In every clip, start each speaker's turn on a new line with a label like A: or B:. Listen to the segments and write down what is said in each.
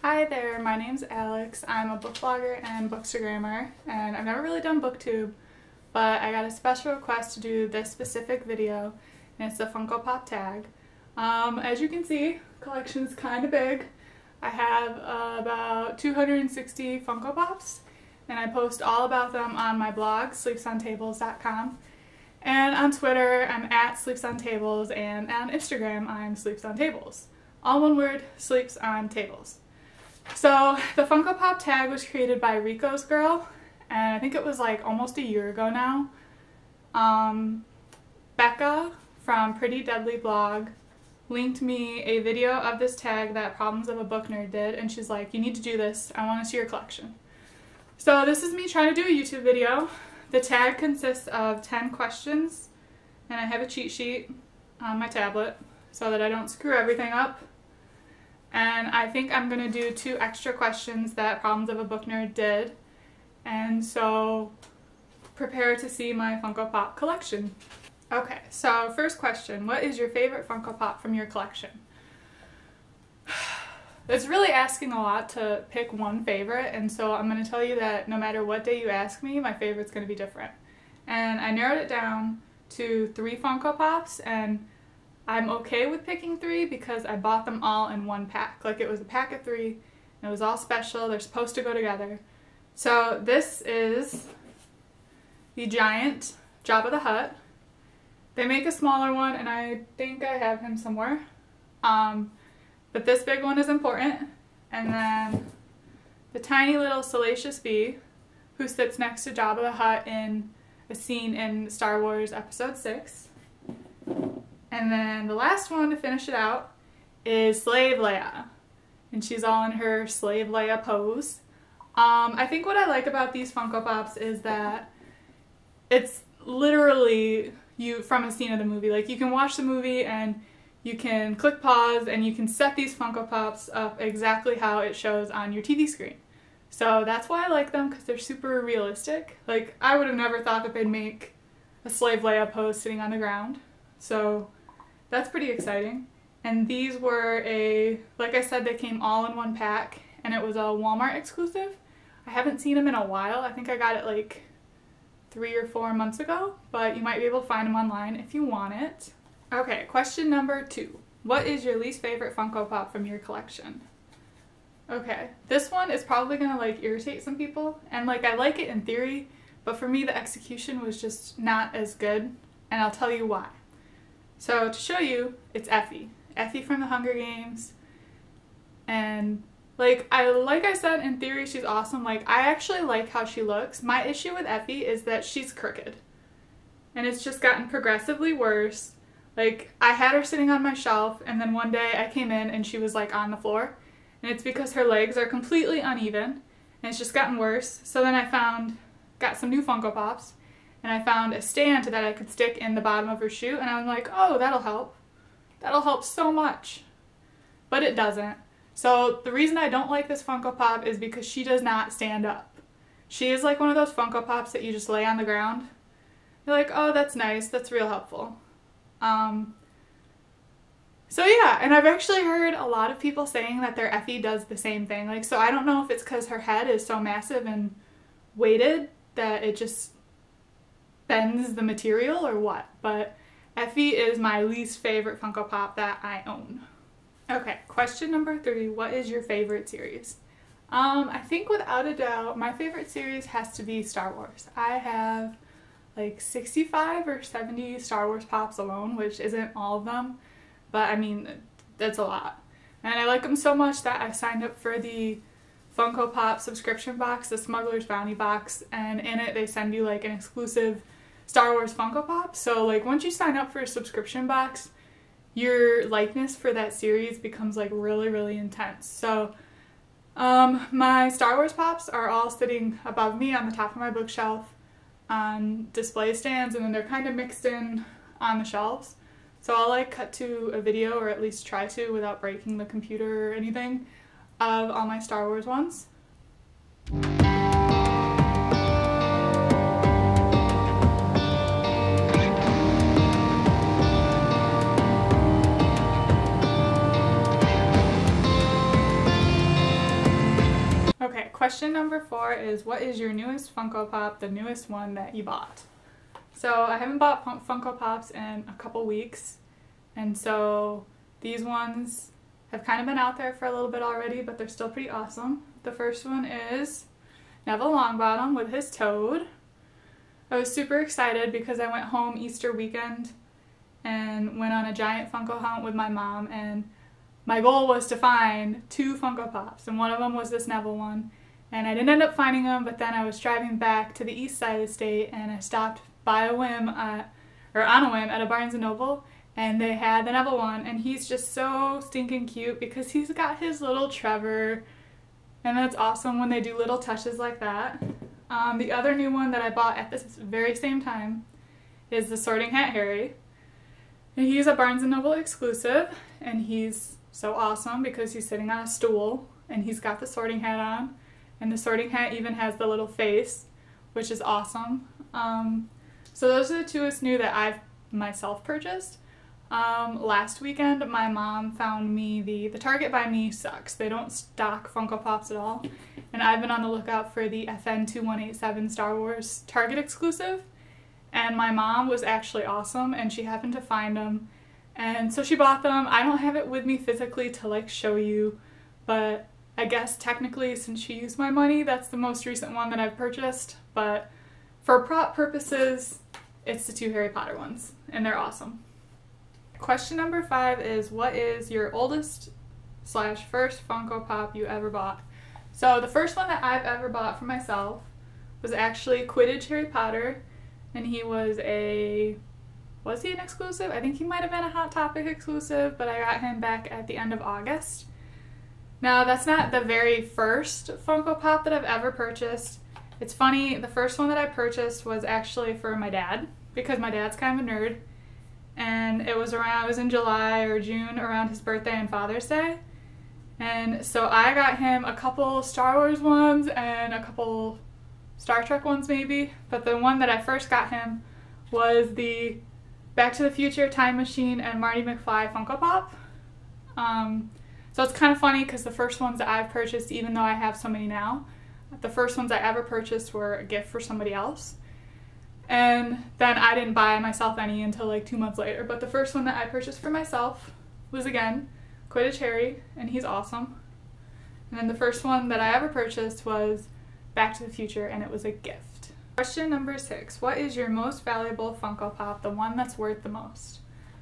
A: Hi there, my name's Alex. I'm a book blogger and bookstagrammer, and I've never really done booktube, but I got a special request to do this specific video, and it's the Funko Pop Tag. As you can see, collection's kind of big. I have about 260 Funko Pops, and I post all about them on my blog, sleepsontables.com. And on Twitter, I'm at sleepsontables, and on Instagram, I'm sleepsontables. All one word, sleeps on tables. So the Funko Pop Tag was created by ReccosGirl, and I think it was like almost a year ago now. Bekka from Pretty Deadly Blog linked me a video of this tag that ProblemsofaBookNerd did, and she's like, you need to do this, I want to see your collection. So this is me trying to do a YouTube video. The tag consists of 10 questions, and I have a cheat sheet on my tablet so that I don't screw everything up. And I think I'm going to do 2 extra questions that Problems of a Book Nerd did. And so prepare to see my Funko Pop collection. Okay, so first question, what is your favorite Funko Pop from your collection? It's really asking a lot to pick one favorite, and so I'm going to tell you that no matter what day you ask me, my favorite's going to be different. And I narrowed it down to 3 Funko Pops, and I'm okay with picking 3 because I bought them all in one pack. Like, it was a pack of 3, and it was all special. They're supposed to go together. So this is the giant Jabba the Hutt. They make a smaller one, and I think I have him somewhere. But this big one is important. And then the tiny little Salacious Bee, who sits next to Jabba the Hutt in a scene in Star Wars Episode 6. And then the last one to finish it out is Slave Leia. And she's all in her Slave Leia pose. I think what I like about these Funko Pops is that it's literally you from a scene of the movie. Like, you can watch the movie and you can click pause and you can set these Funko Pops up exactly how it shows on your TV screen. So that's why I like them, because they're super realistic. Like, I would have never thought that they'd make a Slave Leia pose sitting on the ground. So that's pretty exciting. And these were like I said, they came all in one pack, and it was a Walmart exclusive. I haven't seen them in a while. I think I got it like 3 or 4 months ago, but you might be able to find them online if you want it. Okay, question number 2. What is your least favorite Funko Pop from your collection? Okay, this one is probably gonna like irritate some people, and like I like it in theory, but for me the execution was just not as good, and I'll tell you why. So to show you, it's Effie. Effie from the Hunger Games. And like I said, in theory she's awesome. Like, I actually like how she looks. My issue with Effie is that she's crooked. And it's just gotten progressively worse. Like, I had her sitting on my shelf, and then one day I came in and she was like on the floor. And it's because her legs are completely uneven, and it's just gotten worse. So then I got some new Funko Pops, and I found a stand that I could stick in the bottom of her shoe, and I was like, oh, that'll help. That'll help so much. But it doesn't. So the reason I don't like this Funko Pop is because she does not stand up. She is like one of those Funko Pops that you just lay on the ground. You're like, oh, that's nice, that's real helpful. So yeah, and I've actually heard a lot of people saying that their Effie does the same thing. Like, so I don't know if it's because her head is so massive and weighted that it just bends the material or what, but Effie is my least favorite Funko Pop that I own. Okay, question number 3, what is your favorite series? I think without a doubt, my favorite series has to be Star Wars. I have like 65 or 70 Star Wars Pops alone, which isn't all of them, but I mean, that's a lot. And I like them so much that I signed up for the Funko Pop subscription box, the Smuggler's Bounty box, and in it they send you like an exclusive Star Wars Funko Pop. So like, once you sign up for a subscription box, your likeness for that series becomes like really, really intense. So my Star Wars Pops are all sitting above me on the top of my bookshelf on display stands, and then they're kind of mixed in on the shelves. So I'll like cut to a video, or at least try to without breaking the computer or anything, of all my Star Wars ones. Question number 4 is, what is your newest Funko Pop, the newest one that you bought? So I haven't bought Funko Pops in a couple weeks, and so these ones have kind of been out there for a little bit already, but they're still pretty awesome. The first one is Neville Longbottom with his toad. I was super excited because I went home Easter weekend and went on a giant Funko hunt with my mom, and my goal was to find 2 Funko Pops, and one of them was this Neville one. And I didn't end up finding them, but then I was driving back to the east side of the state and I stopped by a whim, on a whim at a Barnes & Noble, and they had the Neville one, and he's just so stinking cute because he's got his little Trevor, and that's awesome when they do little touches like that. The other new one that I bought at this very same time is the Sorting Hat Harry. And he's a Barnes & Noble exclusive, and he's so awesome because he's sitting on a stool and he's got the sorting hat on, and the sorting hat even has the little face, which is awesome. So those are the 2 new that I've myself purchased. Last weekend my mom found me the Target by me sucks. They don't stock Funko Pops at all, and I've been on the lookout for the FN2187 Star Wars Target exclusive, and my mom was actually awesome and she happened to find them, and so she bought them. I don't have it with me physically to like show you, but I guess technically since she used my money, that's the most recent one that I've purchased, but for prop purposes it's the 2 Harry Potter ones, and they're awesome. Question number 5 is, what is your oldest / first Funko Pop you ever bought? So the first one that I've ever bought for myself was actually Quidditch Harry Potter, and he was he an exclusive? I think he might have been a Hot Topic exclusive, but I got him back at the end of August. Now that's not the very first Funko Pop that I've ever purchased. It's funny, the first one that I purchased was actually for my dad, because my dad's kind of a nerd, and it was in July or June, around his birthday and Father's Day. And so I got him a couple Star Wars ones and a couple Star Trek ones maybe, but the one that I first got him was the Back to the Future Time Machine and Marty McFly Funko Pop. So it's kind of funny because the first ones that I've purchased, even though I have so many now, the first ones I ever purchased were a gift for somebody else. And then I didn't buy myself any until like 2 months later. But the first one that I purchased for myself was, again, Quidditch Harry, and he's awesome. And then the first one that I ever purchased was Back to the Future, and it was a gift. Question number 6. What is your most valuable Funko Pop, the one that's worth the most?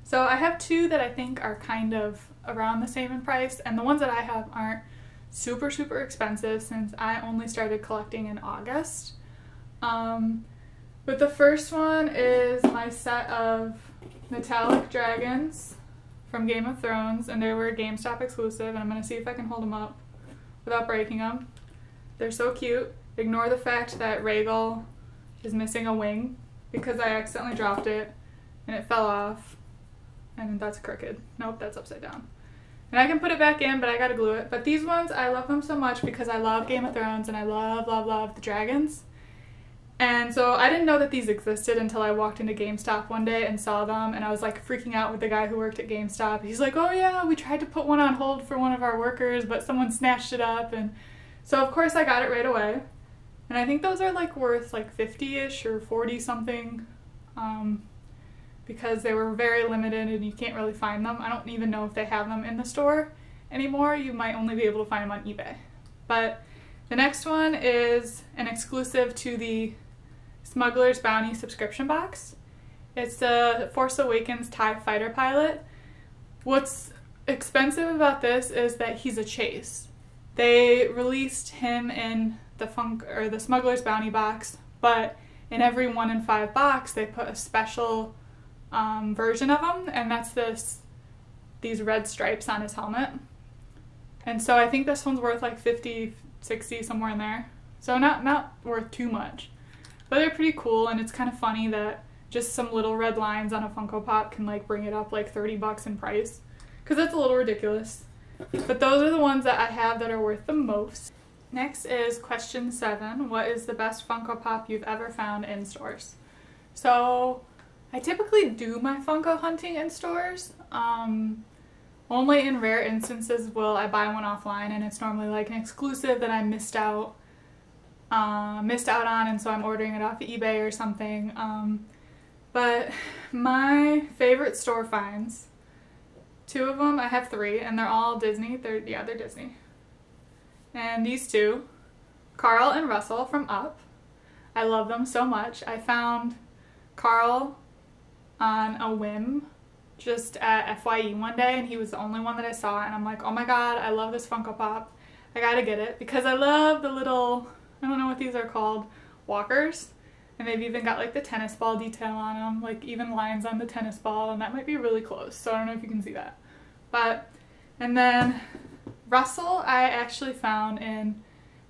A: So I have 2 that I think are kind of around the same in price, and the ones that I have aren't super expensive since I only started collecting in August. But the first one is my set of metallic dragons from Game of Thrones, and they were a GameStop exclusive, and I'm going to see if I can hold them up without breaking them. They're so cute. Ignore the fact that Rhaegal is missing a wing because I accidentally dropped it and it fell off, and that's crooked. Nope, that's upside down. And I can put it back in, but I gotta glue it. But these ones, I love them so much because I love Game of Thrones and I love the dragons. And so I didn't know that these existed until I walked into GameStop one day and saw them, and I was like freaking out with the guy who worked at GameStop. He's like, oh yeah, we tried to put one on hold for one of our workers, but someone snatched it up. And so of course I got it right away. And I think those are like worth like 50-ish or 40 something, because they were very limited and you can't really find them. I don't even know if they have them in the store anymore. You might only be able to find them on eBay. But the next one is an exclusive to the Smuggler's Bounty subscription box. It's the Force Awakens TIE Fighter pilot. What's expensive about this is that he's a chase. They released him in the Smuggler's Bounty box, but in every 1 in 5 box they put a special version of him, and that's these red stripes on his helmet. And so I think this one's worth like 50, 60, somewhere in there. So not worth too much. But they're pretty cool, and it's kind of funny that just some little red lines on a Funko Pop can like bring it up like $30 in price, because that's a little ridiculous. But those are the ones that I have that are worth the most. Next is question 7. What is the best Funko Pop you've ever found in stores? So I typically do my Funko hunting in stores. Only in rare instances will I buy one offline, and it's normally like an exclusive that I missed out missed out on, and so I'm ordering it off of eBay or something. But my favorite store finds, two of them, I have three, and they're all Disney. They're Disney. And these two, Carl and Russell from Up. I love them so much. I found Carl on a whim just at FYE one day, and he was the only one that I saw, and I'm like, oh my god, I love this Funko Pop. I gotta get it because I love the little, I don't know what these are called, walkers. And they've even got like the tennis ball detail on them, like even lines on the tennis ball, and that might be really close, so I don't know if you can see that. But, and then Russell I actually found in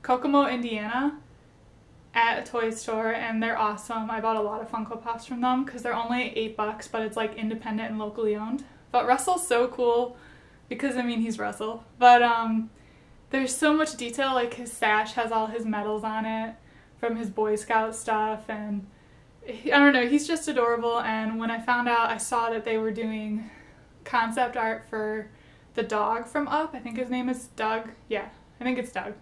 A: Kokomo, Indiana at a toy store, and they're awesome. I bought a lot of Funko Pops from them because they're only $8, but it's like independent and locally owned. But Russell's so cool because, I mean, he's Russell. But there's so much detail, like his sash has all his medals on it from his Boy Scout stuff, and I don't know, he's just adorable. And when I found out, I saw that they were doing concept art for the dog from Up. I think his name is Doug. Yeah, I think it's Doug.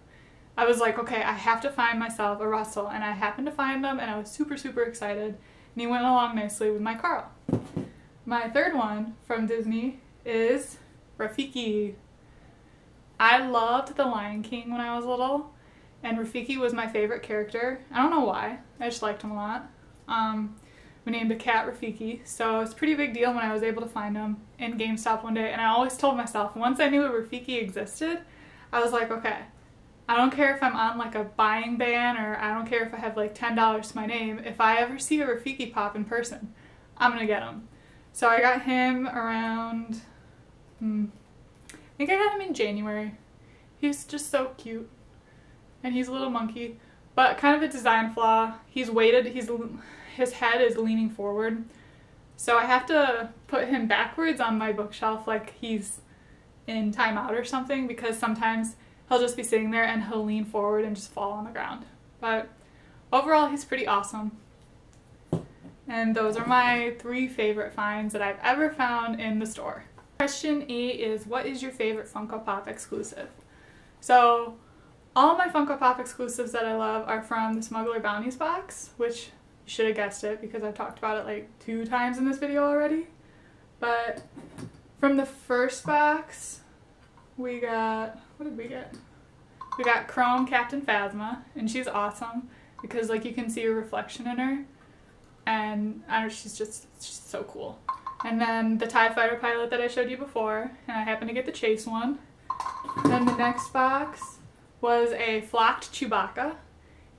A: I was like, okay, I have to find myself a Russell, and I happened to find them, and I was super, super excited, and he went along nicely with my Carl. My third one from Disney is Rafiki. I loved The Lion King when I was little, and Rafiki was my favorite character. I don't know why, I just liked him a lot. We named a cat Rafiki, so it's a pretty big deal when I was able to find him in GameStop one day, and I always told myself, once I knew a Rafiki existed, I was like, okay, I don't care if I'm on like a buying ban, or I don't care if I have like $10 to my name, if I ever see a Rafiki Pop in person, I'm gonna get him. So I got him around, I think I got him in January. He's just so cute. And he's a little monkey, but kind of a design flaw. He's weighted, his head is leaning forward. So I have to put him backwards on my bookshelf like he's in timeout or something, because sometimes he'll just be sitting there and he'll lean forward and just fall on the ground. But overall, he's pretty awesome. And those are my three favorite finds that I've ever found in the store. Question 8 is, what is your favorite Funko Pop exclusive? So all my Funko Pop exclusives that I love are from the Smuggler Bounties box, which you should have guessed it because I've talked about it like 2 times in this video already. But from the first box, we got, what did we get? We got Chrome Captain Phasma, and she's awesome because like you can see a reflection in her, and I don't know, she's so cool. And then the TIE Fighter pilot that I showed you before, and I happened to get the Chase one. Then the next box was a flocked Chewbacca.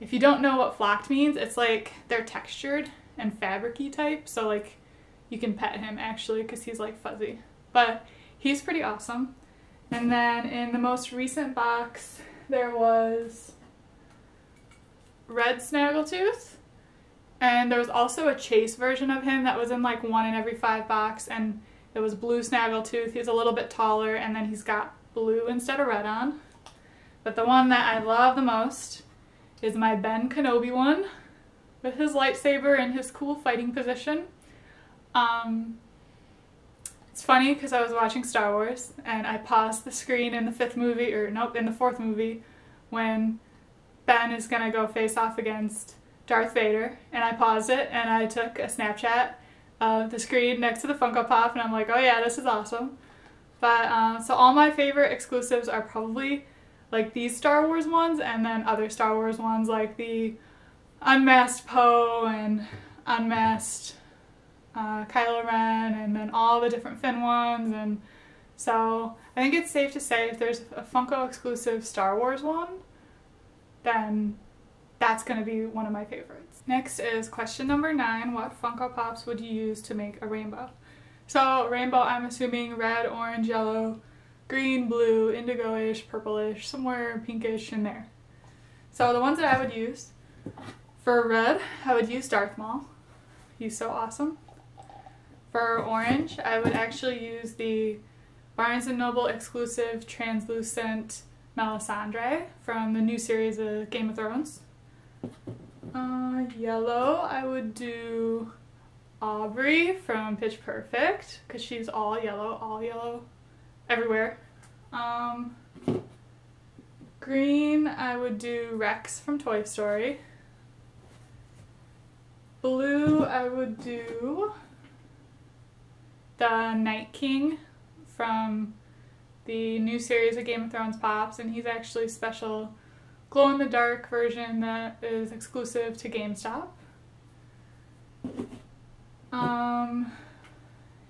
A: If you don't know what flocked means, it's like they're textured and fabric-y type, so like you can pet him actually because he's like fuzzy. But he's pretty awesome. And then in the most recent box, there was Red Snaggletooth, and there was also a Chase version of him that was in like 1 in every 5 box, and it was Blue Snaggletooth. He's a little bit taller, and then he's got blue instead of red on. But the one that I love the most is my Ben Kenobi one with his lightsaber and his cool fighting position. It's funny because I was watching Star Wars and I paused the screen in the 5th movie, or nope, in the 4th movie, when Ben is gonna go face off against Darth Vader, and I paused it and I took a Snapchat of the screen next to the Funko Pop, and I'm like, oh yeah, this is awesome. But so all my favorite exclusives are probably like these Star Wars ones, and then other Star Wars ones like the Unmasked Poe and Unmasked Kylo Ren, and then all the different Finn ones. And so I think it's safe to say if there's a Funko exclusive Star Wars one, then that's going to be one of my favorites. Next is question number 9. What Funko Pops would you use to make a rainbow? So rainbow, I'm assuming red, orange, yellow, green, blue, indigo-ish, purplish, somewhere pinkish in there. So the ones that I would use, for red, I would use Darth Maul. He's so awesome. For orange, I would actually use the Barnes & Noble exclusive translucent Melisandre from the new series of Game of Thrones. Yellow, I would do Aubrey from Pitch Perfect, because she's all yellow everywhere. Green, I would do Rex from Toy Story. Blue, I would do the Night King from the new series of Game of Thrones Pops, and he's actually special glow-in-the-dark version that is exclusive to GameStop.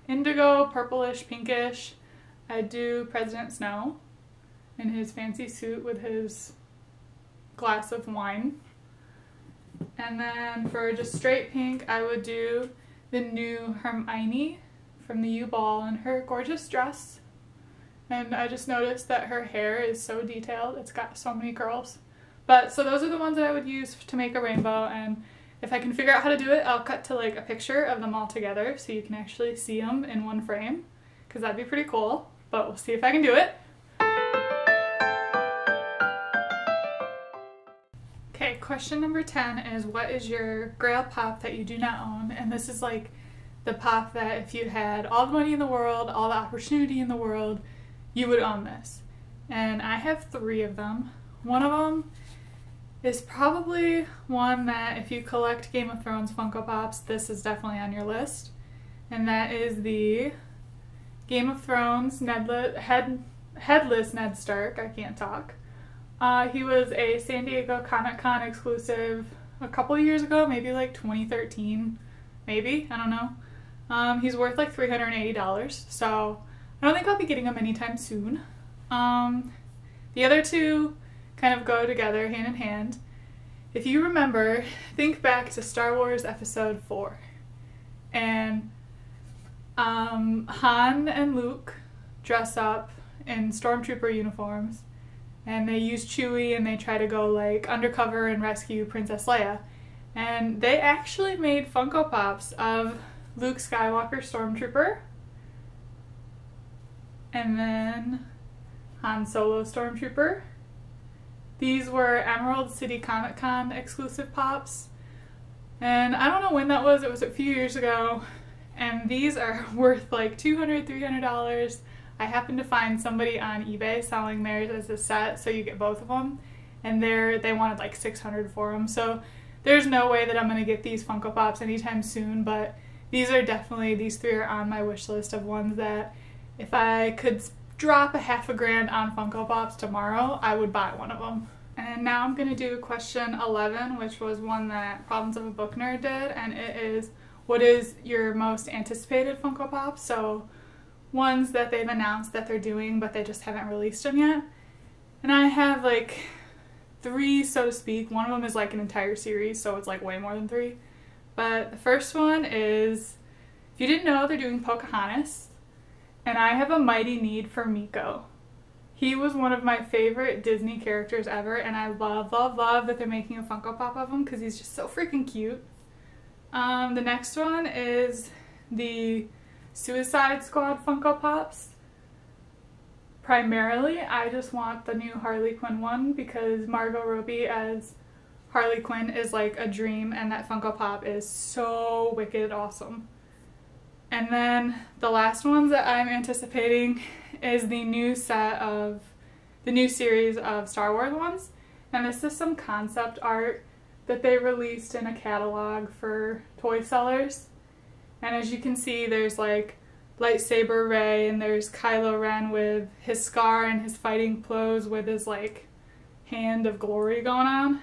A: Indigo, purplish, pinkish, I do President Snow in his fancy suit with his glass of wine. And then for just straight pink, I would do the new Hermione from the U-Ball in her gorgeous dress. And I just noticed that her hair is so detailed. It's got so many curls. But so those are the ones that I would use to make a rainbow, and if I can figure out how to do it, I'll cut to like a picture of them all together so you can actually see them in one frame, because that'd be pretty cool. But we'll see if I can do it. Okay, question number 10 is, what is your Grail Pop that you do not own? And this is like the pop that if you had all the money in the world, all the opportunity in the world, you would own this. And I have 3 of them. One of them is probably one that if you collect Game of Thrones Funko Pops, this is definitely on your list. And that is the Game of Thrones headless Ned Stark. I can't talk. He was a San Diego Comic-Con exclusive a couple of years ago, maybe like 2013, maybe, I don't know. He's worth like $380, so I don't think I'll be getting him anytime soon. The other 2 kind of go together hand in hand. If you remember, think back to Star Wars Episode 4, and Han and Luke dress up in stormtrooper uniforms, and they use Chewie and they try to go like undercover and rescue Princess Leia. And they actually made Funko Pops of Luke Skywalker Stormtrooper, and then Han Solo Stormtrooper. These were Emerald City Comic Con exclusive pops, and I don't know when that was. It was a few years ago, and these are worth like $200, $300. I happened to find somebody on eBay selling theirs as a set, so you get both of them, and they wanted like $600 for them. So there's no way that I'm going to get these Funko Pops anytime soon, but these are definitely, these 3 are on my wish list of ones that if I could drop a half a grand on Funko Pops tomorrow, I would buy one of them. And now I'm going to do question 11, which was one that Problems of a Book Nerd did, and it is, what is your most anticipated Funko Pop? So ones that they've announced that they're doing, but they just haven't released them yet. And I have like 3, so to speak. One of them is like an entire series, so it's like way more than 3. But the first one is, if you didn't know, they're doing Pocahontas. And I have a mighty need for Miko. He was one of my favorite Disney characters ever, and I love, love, love that they're making a Funko Pop of him because he's just so freaking cute. The next one is the Suicide Squad Funko Pops. Primarily, I just want the new Harley Quinn one because Margot Robbie as Harley Quinn is like a dream, and that Funko Pop is so wicked awesome. And then the last ones that I'm anticipating is the new set of the new series of Star Wars ones. And this is some concept art that they released in a catalog for toy sellers. And as you can see, there's like lightsaber Rey, and there's Kylo Ren with his scar and his fighting clothes with his like hand of glory going on.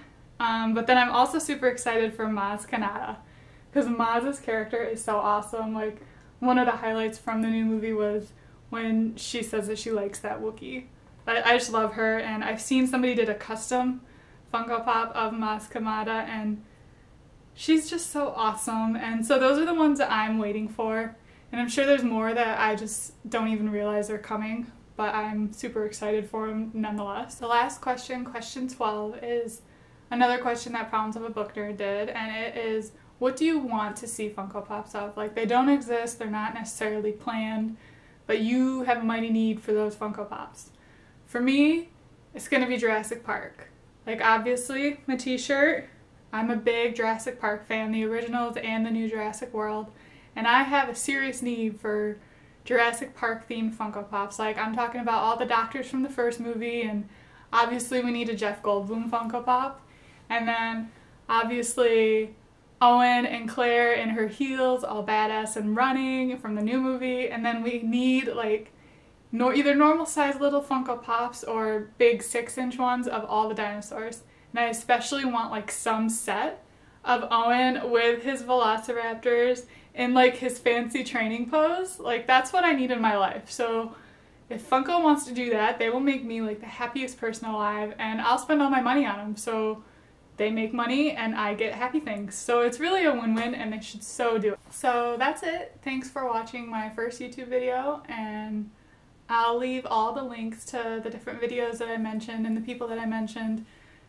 A: But then I'm also super excited for Maz Kanata, because Maz's character is so awesome. Like, one of the highlights from the new movie was when she says that she likes that Wookiee. I just love her, and I've seen somebody did a custom Funko Pop of Maz Kanata, and she's just so awesome. And so those are the ones that I'm waiting for, and I'm sure there's more that I just don't even realize are coming, but I'm super excited for them nonetheless. The last question, question 12, is another question that Problems of a Book Nerd did, and it is, what do you want to see Funko Pops of? Like, they don't exist, they're not necessarily planned, but you have a mighty need for those Funko Pops. For me, it's gonna be Jurassic Park. Like, obviously, my t-shirt, I'm a big Jurassic Park fan, the originals and the new Jurassic World, and I have a serious need for Jurassic Park themed Funko Pops. Like, I'm talking about all the doctors from the first movie, and obviously we need a Jeff Goldblum Funko Pop. And then obviously Owen and Claire in her heels, all badass and running from the new movie. And then we need like either normal size little Funko Pops or big 6-inch ones of all the dinosaurs. And I especially want like some set of Owen with his velociraptors in like his fancy training pose. Like that's what I need in my life. So if Funko wants to do that, they will make me like the happiest person alive, and I'll spend all my money on them. So they make money and I get happy things. So it's really a win-win, and they should so do it. So that's it. Thanks for watching my first YouTube video, and I'll leave all the links to the different videos that I mentioned and the people that I mentioned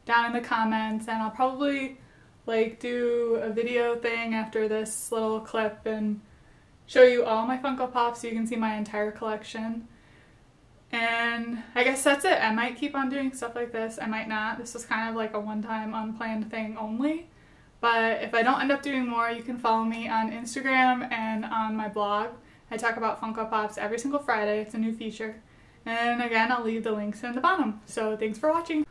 A: down in the comments, and I'll probably like do a video thing after this little clip and show you all my Funko Pops so you can see my entire collection. And I guess that's it. I might keep on doing stuff like this. I might not. This was kind of like a one-time unplanned thing only. But if I don't end up doing more, you can follow me on Instagram and on my blog. I talk about Funko Pops every single Friday. It's a new feature. And again, I'll leave the links in the bottom. So thanks for watching.